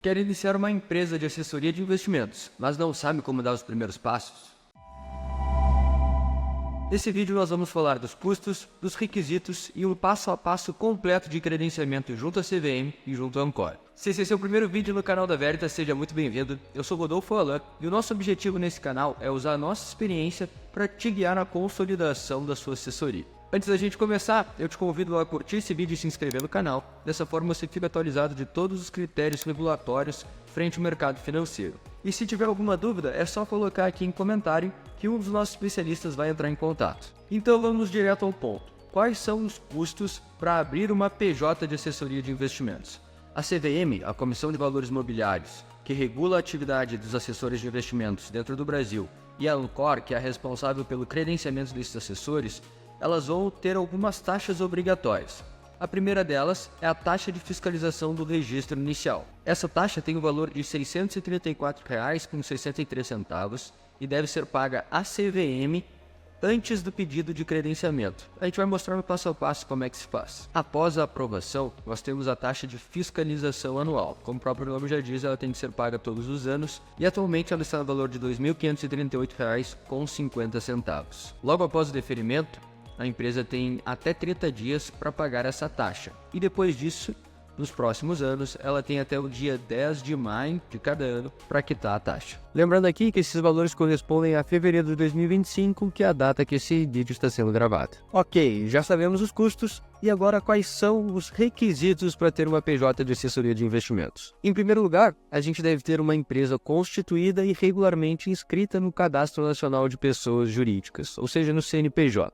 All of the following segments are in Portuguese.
Quer iniciar uma empresa de assessoria de investimentos, mas não sabe como dar os primeiros passos? Nesse vídeo nós vamos falar dos custos, dos requisitos e um passo a passo completo de credenciamento junto à CVM e junto à Ancor. Se esse é seu primeiro vídeo no canal da Veritas, seja muito bem-vindo. Eu sou Rodolfo Alan e o nosso objetivo nesse canal é usar a nossa experiência para te guiar na consolidação da sua assessoria. Antes da gente começar, eu te convido a curtir esse vídeo e se inscrever no canal. Dessa forma você fica atualizado de todos os critérios regulatórios frente ao mercado financeiro. E se tiver alguma dúvida, é só colocar aqui em comentário que um dos nossos especialistas vai entrar em contato. Então vamos direto ao ponto. Quais são os custos para abrir uma PJ de assessoria de investimentos? A CVM, a Comissão de Valores Mobiliários, que regula a atividade dos assessores de investimentos dentro do Brasil, e a Ancor, que é a responsável pelo credenciamento desses assessores, elas vão ter algumas taxas obrigatórias. A primeira delas é a taxa de fiscalização do registro inicial. Essa taxa tem o valor de R$ 634,63 e deve ser paga à CVM antes do pedido de credenciamento. A gente vai mostrar no passo a passo como é que se faz. Após a aprovação, nós temos a taxa de fiscalização anual. Como o próprio nome já diz, ela tem que ser paga todos os anos e atualmente ela está no valor de R$ 2.538,50. Logo após o deferimento, a empresa tem até 30 dias para pagar essa taxa. E depois disso, nos próximos anos, ela tem até o dia 10 de maio de cada ano para quitar a taxa. Lembrando aqui que esses valores correspondem a fevereiro de 2025, que é a data que esse vídeo está sendo gravado. Ok, já sabemos os custos. E agora quais são os requisitos para ter uma PJ de assessoria de investimentos? Em primeiro lugar, a gente deve ter uma empresa constituída e regularmente inscrita no Cadastro Nacional de Pessoas Jurídicas, ou seja, no CNPJ.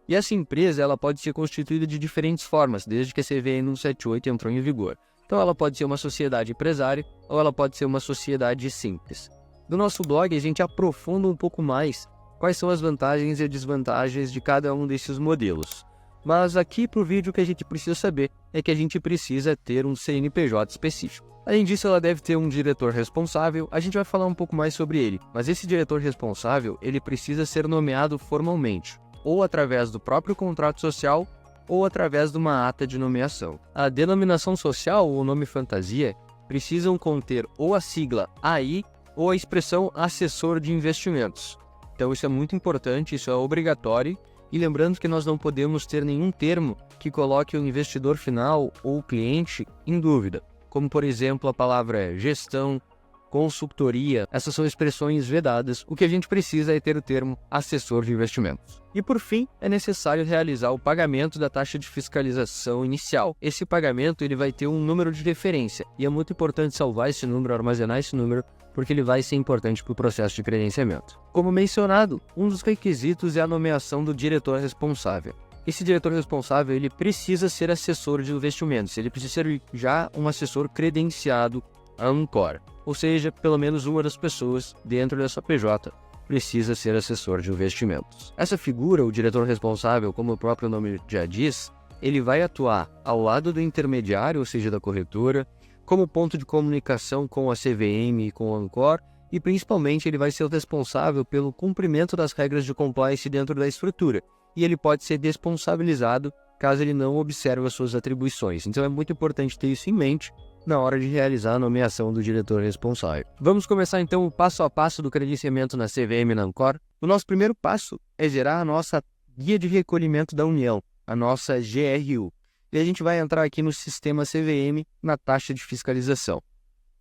E essa empresa ela pode ser constituída de diferentes formas, desde que a CVM 178 entrou em vigor. Então ela pode ser uma sociedade empresária ou ela pode ser uma sociedade simples. No nosso blog a gente aprofunda um pouco mais quais são as vantagens e desvantagens de cada um desses modelos. Mas aqui para o vídeo o que a gente precisa saber é que a gente precisa ter um CNPJ específico. Além disso, ela deve ter um diretor responsável, a gente vai falar um pouco mais sobre ele. Mas esse diretor responsável, ele precisa ser nomeado formalmente, ou através do próprio contrato social, ou através de uma ata de nomeação. A denominação social ou o nome fantasia precisam conter ou a sigla AI ou a expressão assessor de investimentos. Então isso é muito importante, isso é obrigatório, e lembrando que nós não podemos ter nenhum termo que coloque o investidor final ou o cliente em dúvida, como por exemplo a palavra gestão, consultoria. Essas são expressões vedadas. O que a gente precisa é ter o termo assessor de investimentos. E por fim, é necessário realizar o pagamento da taxa de fiscalização inicial. Esse pagamento ele vai ter um número de referência e é muito importante salvar esse número, armazenar esse número, porque ele vai ser importante para o processo de credenciamento. Como mencionado, um dos requisitos é a nomeação do diretor responsável. Esse diretor responsável ele precisa ser assessor de investimentos, ele precisa ser já um assessor credenciado à Ancor. Ou seja, pelo menos uma das pessoas dentro dessa PJ precisa ser assessor de investimentos. Essa figura, o diretor responsável, como o próprio nome já diz, ele vai atuar ao lado do intermediário, ou seja, da corretora, como ponto de comunicação com a CVM e com a Ancor, e principalmente ele vai ser o responsável pelo cumprimento das regras de compliance dentro da estrutura, e ele pode ser responsabilizado caso ele não observe as suas atribuições. Então é muito importante ter isso em mente na hora de realizar a nomeação do diretor responsável. Vamos começar então o passo a passo do credenciamento na CVM e na Ancor. O nosso primeiro passo é gerar a nossa Guia de Recolhimento da União, a nossa GRU. E a gente vai entrar aqui no sistema CVM na taxa de fiscalização.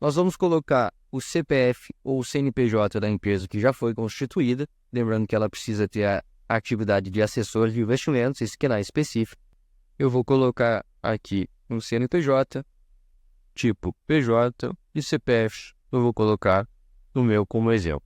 Nós vamos colocar o CPF ou o CNPJ da empresa que já foi constituída, lembrando que ela precisa ter a atividade de assessor de investimentos, esse que é específico. Eu vou colocar aqui um CNPJ, tipo PJ e CPF, eu vou colocar o meu como exemplo.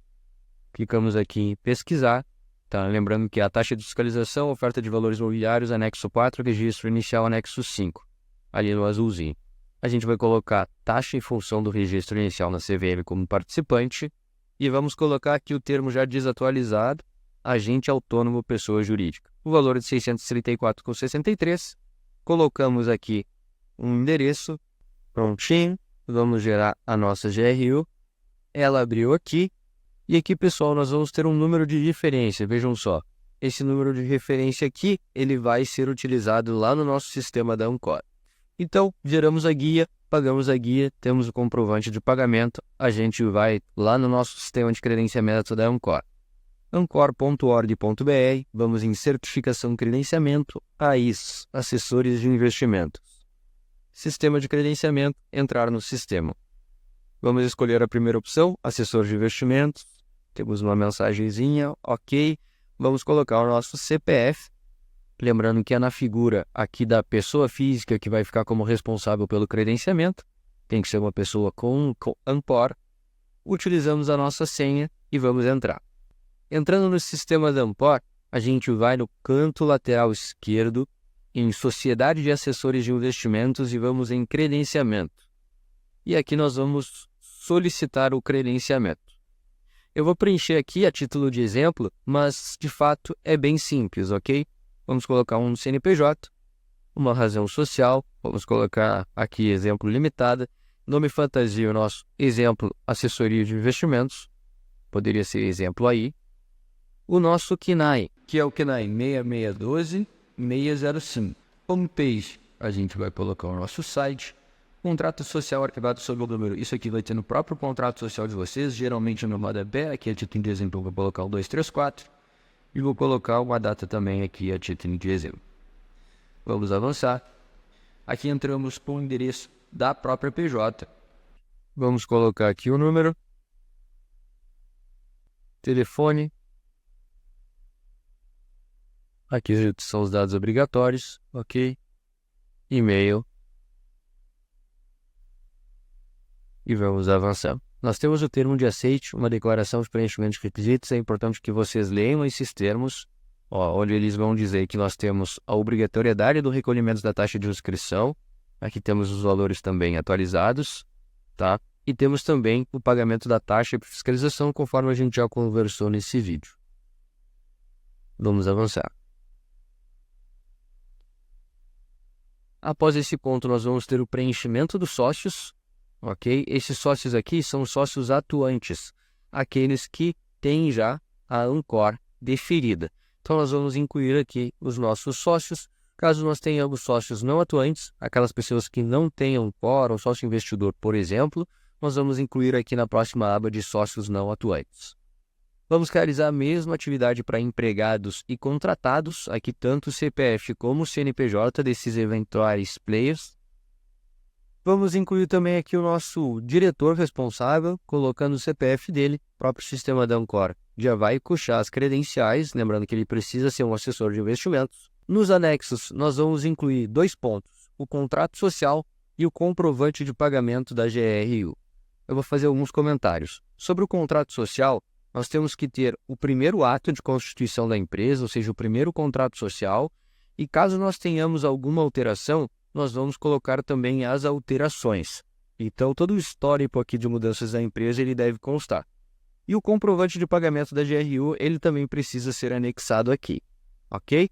Clicamos aqui em pesquisar, tá? Lembrando que a taxa de fiscalização, oferta de valores mobiliários, anexo 4, registro inicial, anexo 5, ali no azulzinho. A gente vai colocar taxa em função do registro inicial na CVM como participante e vamos colocar aqui o termo já desatualizado, agente autônomo pessoa jurídica. O valor é de R$ 634,63, colocamos aqui um endereço. Prontinho, vamos gerar a nossa GRU, ela abriu aqui, e aqui pessoal nós vamos ter um número de referência, vejam só, esse número de referência aqui, ele vai ser utilizado lá no nosso sistema da Ancor. Então, geramos a guia, pagamos a guia, temos o comprovante de pagamento, a gente vai lá no nosso sistema de credenciamento da Ancor. ancor.org.br, vamos em certificação credenciamento, AIS, assessores de investimentos. Sistema de credenciamento, entrar no sistema. Vamos escolher a primeira opção, assessor de investimentos, temos uma mensagenzinha, ok, vamos colocar o nosso CPF, lembrando que é na figura aqui da pessoa física que vai ficar como responsável pelo credenciamento, tem que ser uma pessoa com Ancor, utilizamos a nossa senha e vamos entrar. Entrando no sistema da Ancor, a gente vai no canto lateral esquerdo, em Sociedade de Assessores de Investimentos e vamos em Credenciamento. E aqui nós vamos solicitar o credenciamento. Eu vou preencher aqui a título de exemplo, mas de fato é bem simples, ok? Vamos colocar um CNPJ, uma razão social, vamos colocar aqui exemplo limitada, nome fantasia, o nosso exemplo assessoria de investimentos, poderia ser exemplo aí, o nosso KNAI, que é o KNAI 6612-605. Homepage, a gente vai colocar o nosso site, contrato social arquivado sob o número, isso aqui vai ter no próprio contrato social de vocês, geralmente no rodapé, aqui a título de exemplo eu vou colocar o 234, e vou colocar uma data também aqui a título de exemplo. Vamos avançar. Aqui entramos com o endereço da própria PJ. Vamos colocar aqui o número, telefone, aqui são os dados obrigatórios, ok, e-mail, e vamos avançar. Nós temos o termo de aceite, uma declaração de preenchimento de requisitos. É importante que vocês leiam esses termos, onde eles vão dizer que nós temos a obrigatoriedade do recolhimento da taxa de inscrição. Aqui temos os valores também atualizados, tá? E temos também o pagamento da taxa de fiscalização, conforme a gente já conversou nesse vídeo. Vamos avançar. Após esse ponto, nós vamos ter o preenchimento dos sócios. Ok? Esses sócios aqui são sócios atuantes, aqueles que têm já a Ancor deferida. Então, nós vamos incluir aqui os nossos sócios. Caso nós tenhamos sócios não atuantes, aquelas pessoas que não tenham Ancor, ou sócio investidor, por exemplo, nós vamos incluir aqui na próxima aba de sócios não atuantes. Vamos realizar a mesma atividade para empregados e contratados, aqui tanto o CPF como o CNPJ desses eventuais players. Vamos incluir também aqui o nosso diretor responsável, colocando o CPF dele, o próprio sistema da Ancor já vai puxar as credenciais, lembrando que ele precisa ser um assessor de investimentos. Nos anexos, nós vamos incluir 2 pontos, o contrato social e o comprovante de pagamento da GRU. Eu vou fazer alguns comentários. Sobre o contrato social, nós temos que ter o primeiro ato de constituição da empresa, ou seja, o primeiro contrato social, e caso nós tenhamos alguma alteração, nós vamos colocar também as alterações. Então, todo o histórico aqui de mudanças da empresa, ele deve constar. E o comprovante de pagamento da GRU, ele também precisa ser anexado aqui, ok?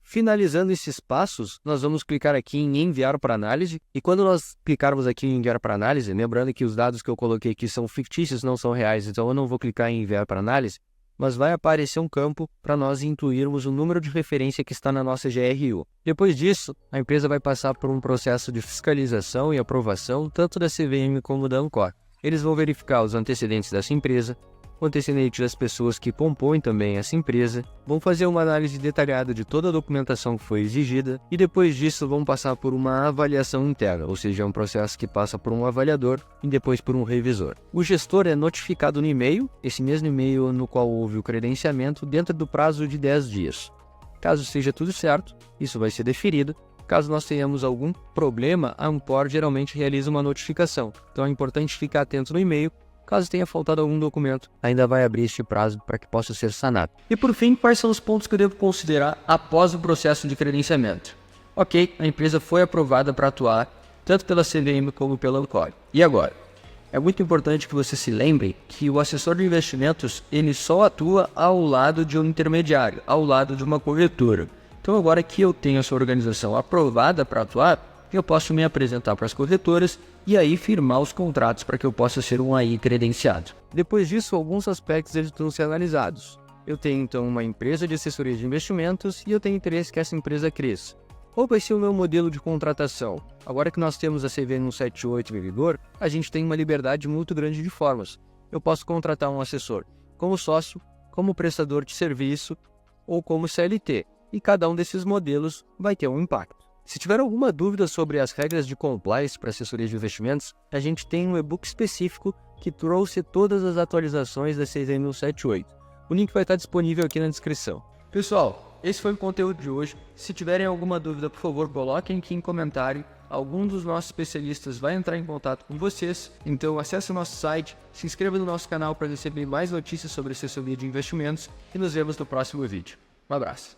Finalizando esses passos, nós vamos clicar aqui em enviar para análise. E quando nós clicarmos aqui em enviar para análise, lembrando que os dados que eu coloquei aqui são fictícios, não são reais, então eu não vou clicar em enviar para análise, mas vai aparecer um campo para nós incluirmos o número de referência que está na nossa GRU. Depois disso, a empresa vai passar por um processo de fiscalização e aprovação, tanto da CVM como da Ancor. Eles vão verificar os antecedentes dessa empresa, o antecedente das pessoas que compõem também essa empresa, vão fazer uma análise detalhada de toda a documentação que foi exigida e depois disso vão passar por uma avaliação interna, ou seja, é um processo que passa por um avaliador e depois por um revisor. O gestor é notificado no e-mail, esse mesmo e-mail no qual houve o credenciamento, dentro do prazo de 10 dias. Caso seja tudo certo, isso vai ser deferido. Caso nós tenhamos algum problema, a Ancor geralmente realiza uma notificação. Então é importante ficar atento no e-mail. Caso tenha faltado algum documento, ainda vai abrir este prazo para que possa ser sanado. E por fim, quais são os pontos que eu devo considerar após o processo de credenciamento? Ok, a empresa foi aprovada para atuar, tanto pela CVM como pela Ancor. E agora? É muito importante que você se lembre que o assessor de investimentos, ele só atua ao lado de um intermediário, ao lado de uma corretora. Então agora que eu tenho essa organização aprovada para atuar, eu posso me apresentar para as corretoras e aí firmar os contratos para que eu possa ser um AI credenciado. Depois disso, alguns aspectos eles estão ser analisados. Eu tenho então uma empresa de assessoria de investimentos e eu tenho interesse que essa empresa cresça. Qual vai ser o meu modelo de contratação? Agora que nós temos a CVM 178 em vigor, a gente tem uma liberdade muito grande de formas. Eu posso contratar um assessor como sócio, como prestador de serviço ou como CLT, e cada um desses modelos vai ter um impacto. Se tiver alguma dúvida sobre as regras de compliance para assessoria de investimentos, a gente tem um e-book específico que trouxe todas as atualizações da CVM 178. O link vai estar disponível aqui na descrição. Pessoal, esse foi o conteúdo de hoje. Se tiverem alguma dúvida, por favor, coloquem aqui em comentário. Algum dos nossos especialistas vai entrar em contato com vocês. Então acesse o nosso site, se inscreva no nosso canal para receber mais notícias sobre assessoria de investimentos e nos vemos no próximo vídeo. Um abraço.